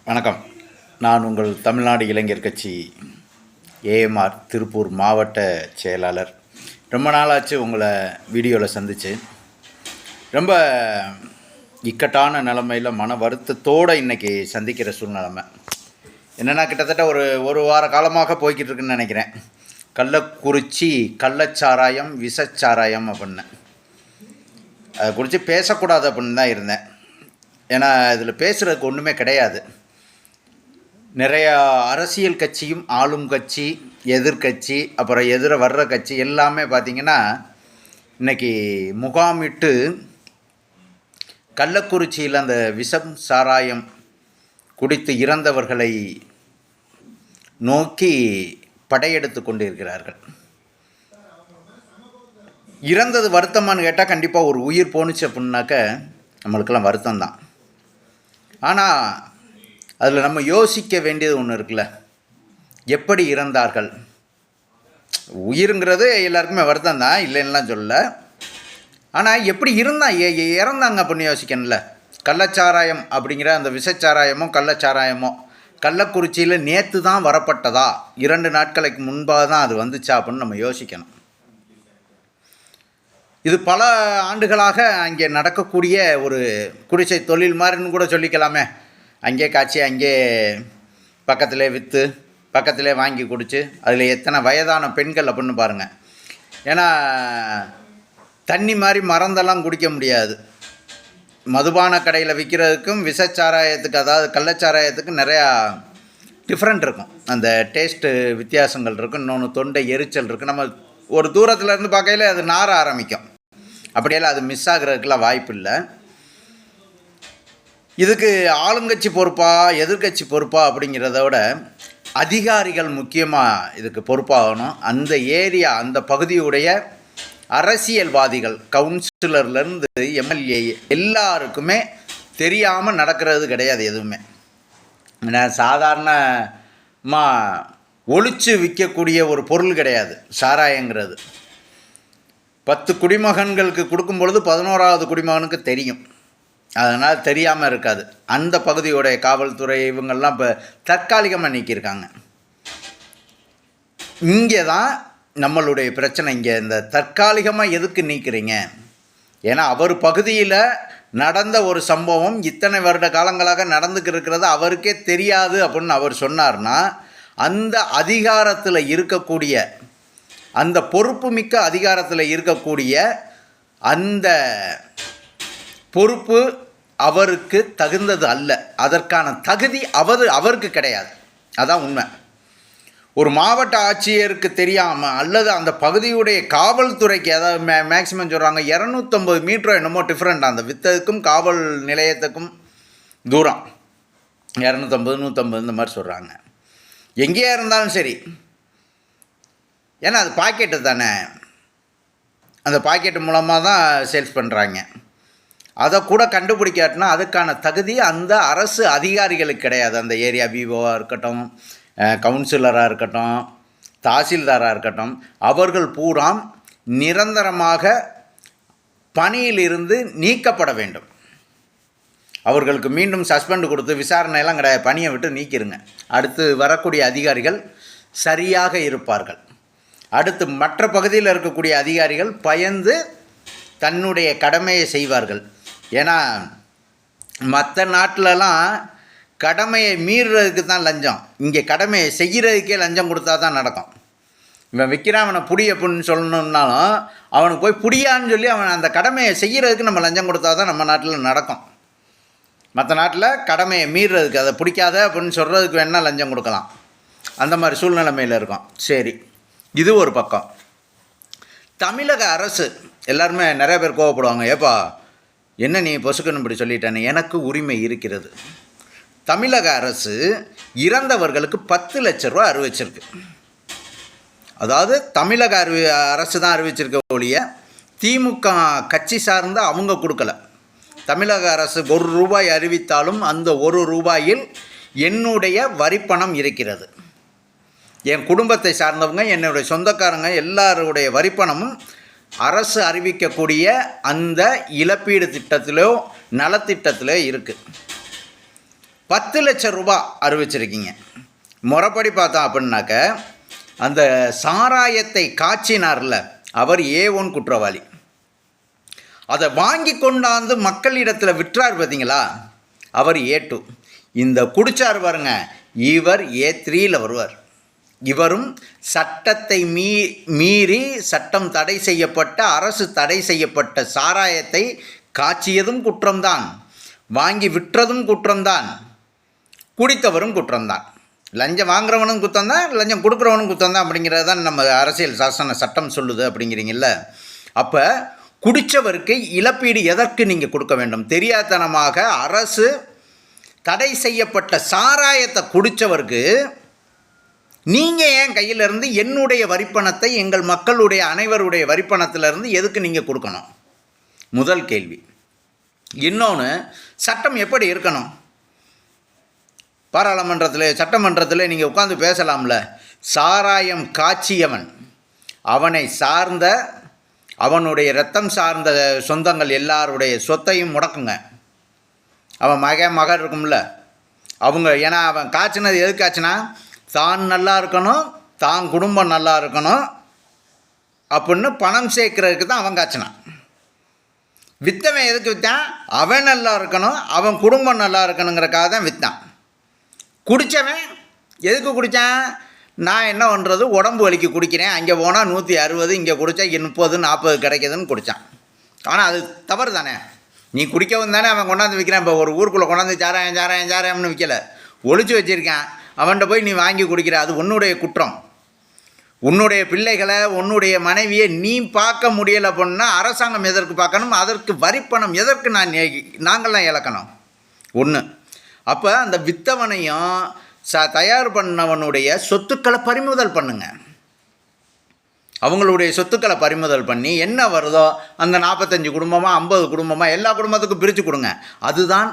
வணக்கம். நான் உங்கள் தமிழ்நாடு இளைஞர் கட்சி ஏஎம்ஆர் திருப்பூர் மாவட்ட செயலாளர். ரொம்ப நாளாச்சு உங்களை வீடியோவில் சந்தித்து. ரொம்ப இக்கட்டான நிலைமையில் மன வருத்தத்தோடு இன்றைக்கி சந்திக்கிற சூழ்நிலைமை என்னென்னா, கிட்டத்தட்ட ஒரு வார காலமாக போய்கிட்டு இருக்குன்னு நினைக்கிறேன். கள்ளக்குறிச்சி கள்ளச்சாராயம் விஷச்சாராயம் அப்படின்னு அதை குறித்து பேசக்கூடாது அப்படின்னு தான் இருந்தேன். ஏன்னா இதில் பேசுகிறதுக்கு ஒன்றுமே கிடையாது. நிறையா அரசியல் கட்சியும் ஆளும் கட்சி, எதிர்கட்சி, அப்புறம் எதிர வர்ற கட்சி எல்லாமே பார்த்திங்கன்னா இன்றைக்கி முகாமிட்டு கள்ளக்குறிச்சியில் அந்த விஷம் சாராயம் குடித்து இறந்தவர்களை நோக்கி படையெடுத்து கொண்டு இருக்கிறார்கள். இறந்தது வருத்தமானு கேட்டால் கண்டிப்பாக ஒரு உயிர் போணுச்சு அப்படின்னாக்க நம்மளுக்கெல்லாம் வருத்தம்தான். ஆனால் அதில் நம்ம யோசிக்க வேண்டியது ஒன்று இருக்குல்ல, எப்படி இறந்தார்கள். உயிருங்கிறது எல்லாருக்குமே வருத்தம் தான், இல்லைன்னுலாம் சொல்லலை. ஆனால் எப்படி இறந்தாங்க அப்படின்னு யோசிக்கணும்ல. கள்ளச்சாராயம் அப்படிங்கிற அந்த விஷச்சாராயமோ கள்ளச்சாராயமோ கள்ளக்குறிச்சியில் நேற்று தான் வரப்பட்டதா, 2 நாட்களுக்கு முன்பாக தான் அது வந்துச்சா அப்படின்னு நம்ம யோசிக்கணும். இது பல ஆண்டுகளாக அங்கே நடக்கக்கூடிய ஒரு குடிசை தொழில் மாதிரின்னு கூட சொல்லிக்கலாமே. அங்கே காய்ச்சி அங்கே பக்கத்திலே விற்று பக்கத்திலே வாங்கி குடித்து அதில் எத்தனை வயதான பெண்கள் அப்படின்னு பாருங்கள். ஏன்னா தண்ணி மாதிரி மறந்தெல்லாம் குடிக்க முடியாது. மதுபான கடையில் விற்கிறதுக்கும் விஷச்சாராயத்துக்கு, அதாவது கள்ளச்சாராயத்துக்கும் நிறையா டிஃப்ரெண்ட் இருக்கும். அந்த டேஸ்ட்டு வித்தியாசங்கள் இருக்கும். இன்னொன்று தொண்டை எரிச்சல் இருக்குது. நம்ம ஒரு தூரத்தில் இருந்து பார்க்கையில் அது நார ஆரம்பிக்கும். அப்படியெல்லாம் அது மிஸ் ஆகிறதுக்கெல்லாம் வாய்ப்பு இல்லை. இதுக்கு ஆளுங்கட்சி பொறுப்பா எதிர்கட்சி பொறுப்பா அப்படிங்கிறத விட அதிகாரிகள் முக்கியமாக இதுக்கு பொறுப்பாகணும். அந்த ஏரியா, அந்த பகுதியுடைய அரசியல்வாதிகள், கவுன்சிலர்லேருந்து எம்எல்ஏ எல்லாருக்குமே தெரியாமல் நடக்கிறது கிடையாது எதுவுமே. சாதாரணமாக ஒழிச்சு விற்கக்கூடிய ஒரு பொருள் கிடையாது சாராயங்கிறது. 10 குடிமகன்களுக்கு கொடுக்கும் பொழுது 11ஆவது குடிமகனுக்கு தெரியும். அதனால் தெரியாமல் இருக்காது. அந்த பகுதியோடைய காவல்துறை இவங்கள்லாம் இப்போ தற்காலிகமாக நீக்கியிருக்காங்க. இங்கே தான் நம்மளுடைய பிரச்சனை. இங்கே இந்த தற்காலிகமாக எதுக்கு நீக்கிறீங்க? ஏன்னா அவர் பகுதியில் நடந்த ஒரு சம்பவம் இத்தனை வருட காலங்களாக நடந்துக்கு இருக்கிறது அவருக்கே தெரியாது அப்படின்னு அவர் சொன்னார்னா, அந்த அதிகாரத்தில் இருக்கக்கூடிய, அந்த பொறுப்பு மிக்க அதிகாரத்தில் இருக்கக்கூடிய அந்த பொறுப்பு அவருக்கு தகுந்தது அல்ல. அதற்கான தகுதி அவருக்கு கிடையாது. அதான் உண்மை. ஒரு மாவட்ட ஆட்சியருக்கு தெரியாமல் அல்லது அந்த பகுதியுடைய காவல்துறைக்கு, அதாவது மேக்சிமம் சொல்கிறாங்க 250 மீட்டரோ என்னமோ டிஃப்ரெண்ட் அந்த வித்ததுக்கும் காவல் நிலையத்துக்கும் தூரம். 250 150 இந்த மாதிரி சொல்கிறாங்க. எங்கேயா இருந்தாலும் சரி, ஏன்னா அது பாக்கெட்டு தானே. அந்த பாக்கெட்டு மூலமாக தான் சேல்ஸ் பண்ணுறாங்க. அதை கூட கண்டுபிடிக்காட்டினா அதுக்கான தகுதி அந்த அரசு அதிகாரிகளுக்கு கிடையாது. அந்த ஏரியா பிஓவாக இருக்கட்டும், கவுன்சிலராக இருக்கட்டும், தாசில்தாராக இருக்கட்டும், அவர்கள் பூரா நிரந்தரமாக பணியிலிருந்து நீக்கப்பட வேண்டும். அவர்களுக்கு மீண்டும் சஸ்பெண்ட் கொடுத்து விசாரணையெல்லாம் கிடையாது, பணியை விட்டு நீக்கிருங்க. அடுத்து வரக்கூடிய அதிகாரிகள் சரியாக இருப்பார்கள். அடுத்து மற்ற பகுதியில் இருக்கக்கூடிய அதிகாரிகள் பயந்து தன்னுடைய கடமையை செய்வார்கள். ஏன்னா மற்ற நாட்டிலலாம் கடமையை மீறுறதுக்கு தான் லஞ்சம். இங்கே கடமையை செய்கிறதுக்கே லஞ்சம் கொடுத்தா தான் நடக்கும். இவன் விற்கிறான், அவனை புடி அப்படின்னு சொல்லணுன்னாலும் அவனுக்கு போய் புடியான்னு சொல்லி அவன் அந்த கடமையை செய்கிறதுக்கு நம்ம லஞ்சம் கொடுத்தா தான் நம்ம நாட்டில் நடக்கும். மற்ற நாட்டில் கடமையை மீறுறதுக்கு, அதை பிடிக்காத அப்படின்னு சொல்கிறதுக்கு வேணால் லஞ்சம் கொடுக்கலாம். அந்த மாதிரி சூழ்நிலைமையில் இருக்கும். சரி, இது ஒரு பக்கம். தமிழக அரசு எல்லாருமே நிறைய பேர் கோவப்படுவாங்க. ஏப்பா என்ன நீ பொசுக்குன்னு இப்படி சொல்லிட்டேன்னு. எனக்கு உரிமை இருக்கிறது. தமிழக அரசு இறந்தவர்களுக்கு 10 லட்ச ரூபா அறிவிச்சிருக்கு. அதாவது தமிழக அரசு தான் அறிவிச்சிருக்க ஒழிய திமுக கட்சி சார்ந்த அவங்க கொடுக்கல. தமிழக அரசு 1 ரூபாய் அறிவித்தாலும் அந்த 1 ரூபாயில் என்னுடைய வரிப்பணம் இருக்கிறது. என் குடும்பத்தை சார்ந்தவங்க, என்னுடைய சொந்தக்காரங்க எல்லாருடைய வரிப்பணமும் அரசு அறிவிக்கக்கூடிய அந்த இழப்பீடு திட்டத்திலோ நலத்திட்டத்திலோ இருக்குது. 10 லட்சம் ரூபாய் அறிவிச்சிருக்கீங்க. முறைப்படி பார்த்தோம் அப்படின்னாக்க அந்த சாராயத்தை காய்ச்சினார்ல அவர் A1 குற்றவாளி. அதை வாங்கி கொண்டாந்து மக்களிடத்தில் விற்றார் பார்த்தீங்களா, அவர் A2. இந்த குடிச்சார் பாருங்க, இவர் A3யில் வருவார். இவரும் சட்டத்தை மீறி சட்டம் தடை செய்யப்பட்ட, அரசு தடை செய்யப்பட்ட சாராயத்தை காய்ச்சியதும் குற்றம்தான், வாங்கி விற்றதும் குற்றம்தான், குடித்தவரும் குற்றம்தான். லஞ்சம் வாங்குறவனும் குற்றம்தான், லஞ்சம் கொடுக்குறவனும் குற்றம்தான் அப்படிங்கிறது தான் நம்ம அரசியல் சாசன சட்டம் சொல்லுது அப்படிங்கிறீங்கள. அப்போ குடித்தவருக்கு இழப்பீடு எதற்கு நீங்கள் கொடுக்க வேண்டும்? தெரியாதனமாக அரசு தடை செய்யப்பட்ட சாராயத்தை குடித்தவருக்கு நீங்கள் ஏன் கையிலிருந்து என்னுடைய வரிப்பணத்தை, எங்கள் மக்களுடைய அனைவருடைய வரிப்பணத்திலிருந்து எதுக்கு நீங்கள் கொடுக்கணும்? முதல் கேள்வி. இன்னொன்று, சட்டம் எப்படி இருக்கணும்? பாராளுமன்றத்தில், சட்டமன்றத்தில் நீங்கள் உட்காந்து பேசலாம்ல. சாராயம் காய்ச்சியவன், அவனை சார்ந்த, அவனுடைய இரத்தம் சார்ந்த சொந்தங்கள் எல்லாருடைய சொத்தையும் முடக்குங்க. அவன் மகன் இருக்கும்ல, அவங்க, ஏன்னா அவன் காய்ச்சினது எது காய்ச்சினா, தான் நல்லா இருக்கணும், தான் குடும்பம் நல்லா இருக்கணும் அப்படின்னு பணம் சேர்க்கறதுக்கு தான் அவன் காய்ச்சினான். விற்றவன் எதுக்கு விற்றான்? அவன் நல்லா இருக்கணும், அவன் குடும்பம் நல்லா இருக்கணுங்கிறக்காக தான் விற்றான். குடித்தவன் எதுக்கு குடித்தான்? நான் என்ன பண்ணுறது, உடம்பு வலிக்கு குடிக்கிறேன், அங்கே போனால் 160, இங்கே குடித்தா 30 40 கிடைக்குதுன்னு குடித்தான். ஆனால் அது தவறு தானே. நீ குடிக்கவும் தானே அவன் கொண்டாந்து விற்கிறான். இப்போ ஒரு ஊருக்குள்ளே கொண்டாந்து சாராயம்னு விற்கலை, ஒழிச்சு வச்சுருக்கான். அவன்கிட்ட போய் நீ வாங்கி குடிக்கிற, அது உன்னுடைய குற்றம். உன்னுடைய பிள்ளைகளை, உன்னுடைய மனைவியை நீ பார்க்க முடியலை அப்படின்னா அரசாங்கம் எதற்கு பார்க்கணும்? அதற்கு வரிப்பணம் எதற்கு நாங்கள்லாம் இழக்கணும்? ஒன்று. அப்போ அந்த வித்தவனையும் தயார் பண்ணவனுடைய சொத்துக்களை பறிமுதல் பண்ணுங்க. அவங்களுடைய சொத்துக்களை பறிமுதல் பண்ணி என்ன வருதோ அந்த 45 குடும்பமாக 50 குடும்பமாக எல்லா குடும்பத்துக்கும் பிரித்து கொடுங்க. அதுதான்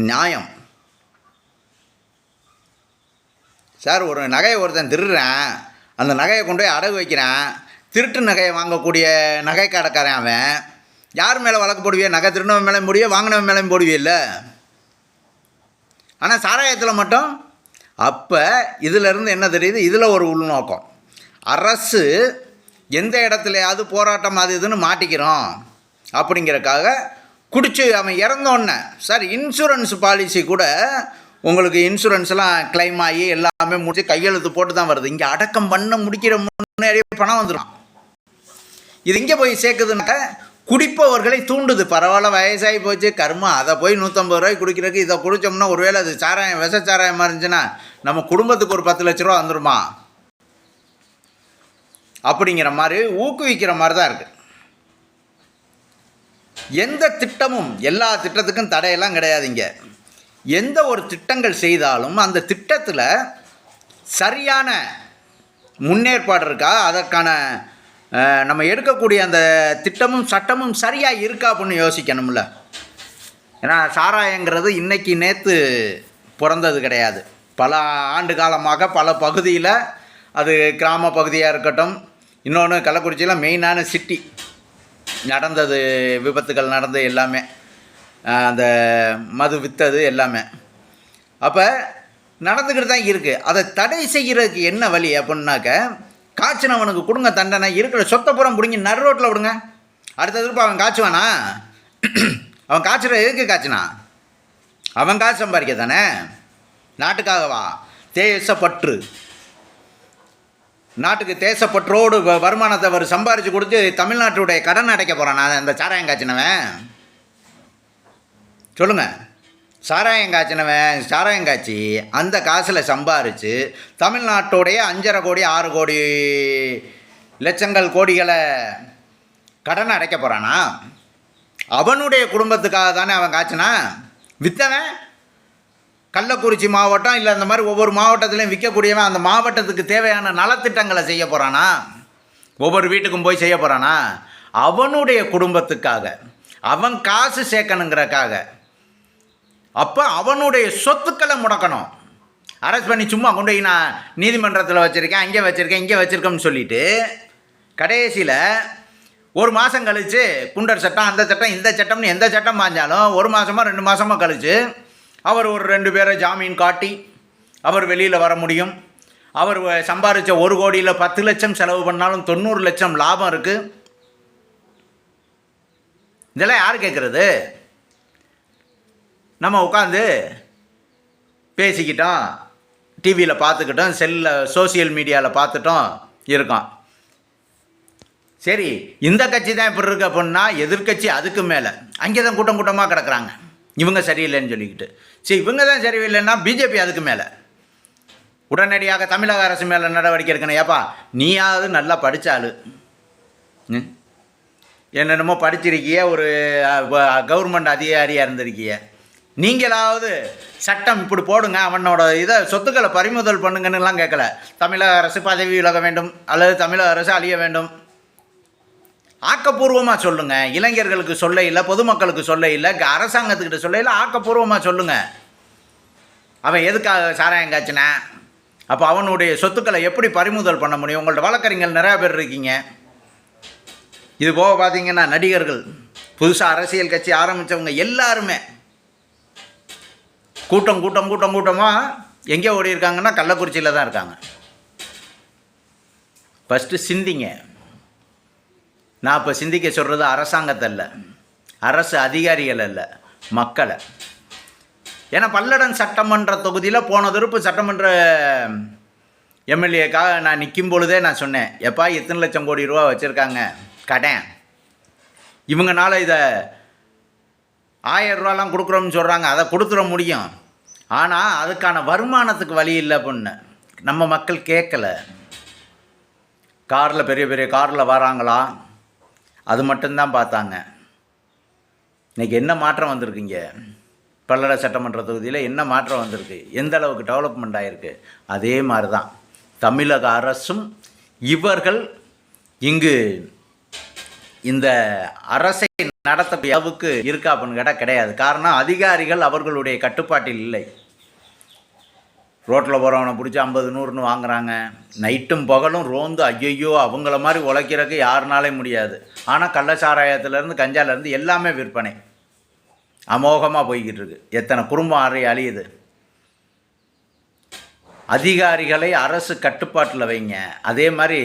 நியாயம். சார், ஒரு நகையை ஒருத்தன் திருடுறான், அந்த நகையை கொண்டு போய் அடகு வைக்கிறான், திருட்டு நகையை வாங்கக்கூடிய நகை கடைக்காரன் அவன். யார் மேலே வழக்கு போடுவியே? நகை திருடினவன் மேலேயும் போடுவியே, வாங்கினவன் மேலேயும் போடுவியே இல்லை. ஆனால் சாராயத்தில் மட்டும். அப்போ இதிலிருந்து என்ன தெரியுது? இதில் ஒரு உள்நோக்கம். அரசு எந்த இடத்துலையாவது போராட்டம் அது இதுன்னு மாட்டிக்கிறோம் அப்படிங்கிறக்காக குடிச்சு அவன் இறந்தோன்னே, சார் இன்சூரன்ஸ் பாலிசி கூட உங்களுக்கு இன்சூரன்ஸ்லாம் கிளைம் ஆகி எல்லாமே முடிச்சு கையெழுத்து போட்டு தான் வருது. இங்கே அடக்கம் பண்ண முடிக்கிற முன்னாடியே பணம் வந்துடும். இது இங்கே போய் சேர்க்குதுன்னா குடிப்பவர்களை தூண்டுது. பரவாயில்ல, வயசாகி போச்சு, கர்மா, அதை போய் 150 ரூபாய்க்கு குடிக்கிறதுக்கு இதை குடித்தோம்னா ஒருவேளை அது சாராயம், விஷ சாராயமாக இருந்துச்சுன்னா நம்ம குடும்பத்துக்கு ஒரு 10 லட்ச ரூபா வந்துடுமா அப்படிங்கிற மாதிரி ஊக்குவிக்கிற மாதிரி தான் இருக்குது. எந்த திட்டமும், எல்லா திட்டத்துக்கும் தடையெல்லாம் கிடையாதுங்க. எந்த ஒரு திட்டங்கள் செய்தாலும் அந்த திட்டத்தில் சரியான முன்னேற்பாடு இருக்கா, அதற்கான நம்ம எடுக்கக்கூடிய அந்த திட்டமும் சட்டமும் சரியாக இருக்கா அப்படின்னு யோசிக்கணும்ல. ஏன்னா சாராயங்கிறது இன்றைக்கி நேற்று பிறந்தது கிடையாது. பல ஆண்டு காலமாக பல பகுதியில், அது கிராம பகுதியாக இருக்கட்டும், இன்னொன்று கள்ளக்குறிச்சியில் மெயினான சிட்டி நடந்தது, விபத்துகள் நடந்தது எல்லாமே, அந்த மது விற்றது எல்லாமே அப்போ நடந்துக்கிட்டு தான் இருக்குது. அதை தடை செய்கிறதுக்கு என்ன வழி அப்படின்னாக்க, காய்ச்சினவனுக்கு கொடுங்க தண்டனை, இருக்கிற சொத்தை புறம் பிடிங்கி நடு ரோட்டில் விடுங்க. அடுத்த திருப்ப அவன் காய்ச்சுவானா? அவன் காய்ச்சுற எதுக்கு காய்ச்சினா? அவன் காசு சம்பாதிக்க தானே, நாட்டுக்காகவா? தேசப்பற்று, நாட்டுக்கு தேசப்பற்றோடு வருமானத்தை அவர் சம்பாரித்து கொடுத்து தமிழ்நாட்டுடைய கடன் அடைக்க போகிறான் அந்த சாராயம் காய்ச்சினவன்? சொல்லுங்கள். சாராயம் காய்ச்சினவன் சாராயம் காய்ச்சி அந்த காசில் சம்பாரித்து தமிழ்நாட்டுடைய 5.5 கோடி 6 கோடி லட்சங்கள் கோடிகளை கடன் அடைக்க போகிறானா? அவனுடைய குடும்பத்துக்காக தானே அவன் காய்ச்சினா. விற்றவன் கள்ளக்குறிச்சி மாவட்டம் இல்லை அந்த மாதிரி ஒவ்வொரு மாவட்டத்துலையும் விற்கக்கூடியவன் அந்த மாவட்டத்துக்கு தேவையான நலத்திட்டங்களை செய்ய போகிறானா? ஒவ்வொரு வீட்டுக்கும் போய் செய்ய போகிறானா? அவனுடைய குடும்பத்துக்காக, அவன் காசு சேர்க்கணுங்கிறக்காக. அப்போ அவனுடைய சொத்துக்களை முடக்கணும். அரெஸ்ட் பண்ணி சும்மா கொண்டு போய் நான் நீதிமன்றத்தில் வச்சுருக்கேன், அங்கே வச்சுருக்கேன், இங்கே வச்சுருக்கேன்னு சொல்லிவிட்டு கடைசியில் ஒரு மாதம் கழித்து குண்டர் சட்டம், அந்த சட்டம், இந்த சட்டம்னு எந்த சட்டம் பாஞ்சாலும் 1 மாதமோ 2 மாதமோ கழித்து அவர் ஒரு 2 பேரை ஜாமீன் காட்டி அவர் வெளியில் வர முடியும். அவர் சம்பாதிச்ச 1 கோடியில் 10 லட்சம் செலவு பண்ணாலும் 90 லட்சம் லாபம் இருக்குது. இதெல்லாம் யார் கேட்குறது? நம்ம உட்காந்து பேசிக்கிட்டோம், டிவியில் பார்த்துக்கிட்டோம், சோசியல் மீடியாவில் பார்த்துட்டோம் இருக்கோம். சரி, இந்த கட்சி தான் இப்படி இருக்கு அப்படின்னா எதிர்கட்சி அதுக்கு மேலே அங்கே தான் கூட்டம் கூட்டமாக கிடக்குறாங்க இவங்க சரியில்லைன்னு சொல்லிக்கிட்டு. சரி, இவங்க தான் சரியில்லைன்னா பிஜேபி அதுக்கு மேலே உடனடியாக தமிழக அரசு மேலே நடவடிக்கை எடுக்கணும். ஏப்பா, நீயாவது நல்லா படித்தாள், என்னென்னமோ படிச்சிருக்கிய, ஒரு கவர்மெண்ட் அதிகாரியாக இருந்திருக்கிய, நீங்களாவது சட்டம் இப்படி போடுங்க, அவனோட இதை சொத்துக்களை பறிமுதல் பண்ணுங்கன்னுலாம் கேட்கல. தமிழக அரசு பதவி விலக வேண்டும் அல்லது தமிழக அரசு அழிய வேண்டும், ஆக்கப்பூர்வமாக சொல்லுங்கள். இளைஞர்களுக்கு சொல்ல இல்லை, பொதுமக்களுக்கு சொல்ல இல்லை, அரசாங்கத்துக்கிட்ட சொல்ல இல்லை, ஆக்கப்பூர்வமாக சொல்லுங்கள். அவன் எதுக்காக சாராயம் காய்ச்சினா, அப்போ அவனுடைய சொத்துக்களை எப்படி பறிமுதல் பண்ண முடியும்? உங்கள்ட்ட வழக்கறிஞர்கள் நிறையா பேர் இருக்கீங்க. இது போக பார்த்தீங்கன்னா நடிகர்கள், புதுசாக அரசியல் கட்சி ஆரம்பித்தவங்க எல்லாருமே கூட்டமாக எங்கே ஓடி இருக்காங்கன்னா கள்ளக்குறிச்சியில் தான் இருக்காங்க. ஃபஸ்ட்டு சிந்திங்க. நான் இப்போ சிந்திக்க சொல்கிறது அரசாங்கத்தை இல்லை, அரசு அதிகாரிகள் இல்லை, மக்களை. ஏன்னா பல்லடம் சட்டமன்ற தொகுதியில் போன திருப்பு சட்டமன்ற எம்எல்ஏக்காக நான் நிற்கும் பொழுதே நான் சொன்னேன், எப்பா எத்தனை லட்சம் கோடி ரூபா வச்சுருக்காங்க கடன், இவங்கனால இதை 1000 ரூபாலாம் கொடுக்குறோம்னு சொல்கிறாங்க, அதை கொடுத்துட முடியும், ஆனால் அதுக்கான வருமானத்துக்கு வழி இல்லை அப்படின்னு நம்ம மக்கள் கேட்கல. காரில் பெரிய பெரிய காரில் வராங்களா, அது மட்டும்தான் பார்த்தாங்க. இன்றைக்கி என்ன மாற்றம் வந்திருக்குங்க? பல்லட சட்டமன்ற தொகுதியில் என்ன மாற்றம் வந்திருக்கு? எந்த அளவுக்கு டெவலப்மெண்ட் ஆகிருக்கு? அதே மாதிரி தான் தமிழக அரசும் இவர்கள் இங்கு இந்த அரசை நடத்த அளவுக்கு இருக்கா அப்படின்னு கேட்டால் கிடையாது. காரணம், அதிகாரிகள் அவர்களுடைய கட்டுப்பாட்டில் இல்லை. ரோட்டில் போகிறவனை பிடிச்சி 50 100ன்னு வாங்குறாங்க. நைட்டும் பகலும் ரோந்து ஐயோ அவங்கள மாதிரி உழைக்கிறதுக்கு யாருனாலே முடியாது. ஆனால் கள்ளச்சாராயத்துலேருந்து கஞ்சாலேருந்து எல்லாமே விற்பனை அமோகமாக போய்கிட்டு இருக்கு. எத்தனை குடும்பம் அழியுது. அதிகாரிகளை அரசு கட்டுப்பாட்டில் வைங்க. அதே மாதிரி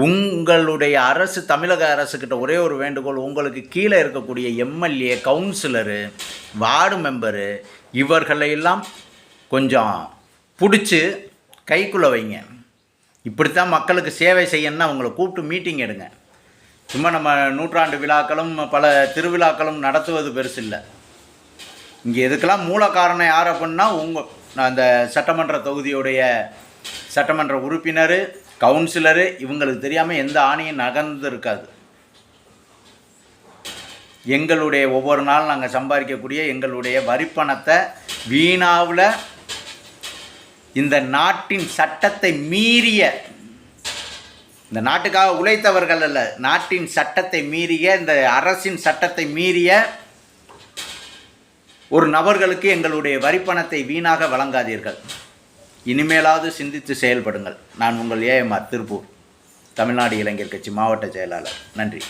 உங்களுடைய அரசு, தமிழக அரசுக்கிட்ட ஒரே ஒரு வேண்டுகோள், உங்களுக்கு கீழே இருக்கக்கூடிய எம்எல்ஏ, கவுன்சிலரு, வார்டு மெம்பரு இவர்களையெல்லாம் கொஞ்சம் பிடிச்சி கைக்குள்ளே வைங்க. இப்படித்தான் மக்களுக்கு சேவை செய்யணும்னா அவங்கள கூப்பிட்டு மீட்டிங் எடுங்க. சும்மா நம்ம நூற்றாண்டு விழாக்களும் பல திருவிழாக்களும் நடத்துவது பெருசு இல்லை. இங்கே இதுக்கெல்லாம் மூல காரணம் யார் அப்படின்னா அந்த சட்டமன்ற தொகுதியுடைய சட்டமன்ற உறுப்பினர், கவுன்சிலரு, இவங்களுக்கு தெரியாமல் எந்த ஆணையும் நகர்ந்து இருக்காது. எங்களுடைய ஒவ்வொரு நாள் நாங்கள் சம்பாதிக்கக்கூடிய எங்களுடைய வரிப்பணத்தை வீணாவில் இந்த நாட்டின் சட்டத்தை மீறிய, இந்த நாட்டுக்காக உழைத்தவர்கள் அல்ல, நாட்டின் சட்டத்தை மீறிய, இந்த அரசின் சட்டத்தை மீறிய ஒரு நபர்களுக்கு எங்களுடைய வரிப்பணத்தை வீணாக வழங்காதீர்கள். இனிமேலாவது சிந்தித்து செயல்படுங்கள். நான் உங்கள் ஏஎம்ஆர், திருப்பூர், தமிழ்நாடு இளைஞர் கட்சி மாவட்ட செயலாளர். நன்றி.